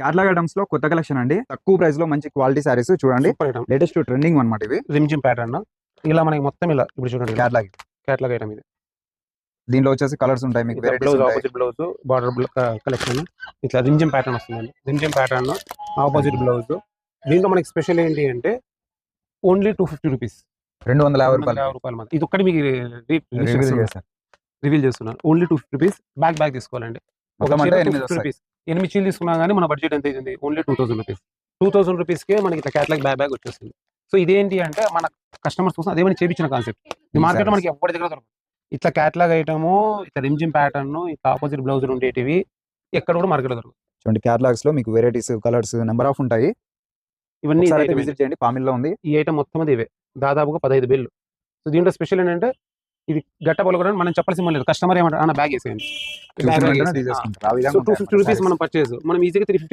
Catalogue items లో కొత్త collection అండి. తక్కువ ప్రైస్ లో మంచి క్వాలిటీ సారీస్ చూడండి. లేటెస్ట్ ట్రెండింగ్ అన్నమాట ఇవి. రిమ్జిమ్ ప్యాటర్న్ ఇలా మనకి మొత్తం ఇలా ఇప్పుడు చూడండి క్యాటలాగ్ ఐటమ్ ఇది. దీనిలో వచ్చేసి కలర్స్ ఉంటాయి, మీకు వెరైటీస్ ఉంటాయి. ఆపోజిట్ బ్లౌజ్ బార్డర్ కలెక్షన్ ఇట్లా రిమ్జిమ్ ప్యాటర్న్ వస్తుందండి. Rimjhim pattern opposite blouse. దీంట్లో మనకి స్పెషల్ ఏంటి అంటే ఓన్లీ 250 రూపీస్, 250 రూపాయలు మాత్రం. ఇది ఒక్కటి మీకు రివీల్ చేస్తున్నాను. Only 250 rupees. బ్యాగ్ తీసుకోవాలండి. ఒక 250 రూపీస్ 8 చీరలు తీసుకున్నా కానీ మన బడ్జెట్ ఎంత అయింది? Only 2000 rupees. 2000 రూపీస్కే మనకి ఇట్లా క్యాటలాగ్ బ్యాగ్ వచ్చేస్తుంది. సో ఇదేంటి అంటే మన కస్టమర్స్ కోసం అదేమని చేపించిన కాన్సెప్ట్. ఈ మార్కెట్లో మనకి ఎవరి దగ్గర దొరకదు. ఇట్లా క్యాటలాగ్ ఐటము, ఇట్లా రిమ్జిమ్ ప్యాటర్న్, ఇట్లా ఆపోజిట్ బ్లౌజ్ ఉండేటివి ఎక్కడ కూడా మార్కెట్లో దొరకదు. చూడండి క్యాటలాగ్స్ లో మీకు వెరైటీస్, కలర్స్, నెంబర్ ఆఫ్ ఉంటాయి. ఇవన్నీ విజిట్ చేయండి. పామిల్లో ఉంది ఈ ఐటమ్. మొత్తం అది ఇవే దాదాపుగా 15 బిల్లు. సో దీంట్లో స్పెషల్ ఏంటంటే ఇది గట్ట పలుకోవడానికి మనం చెప్పాల్సిన లేదు. కస్టమర్ ఏమంటారు, బ్యాగ్ వేసేయండి. 250 రూపీస్ మనం పర్చేస్, మనం ఈజీగా 350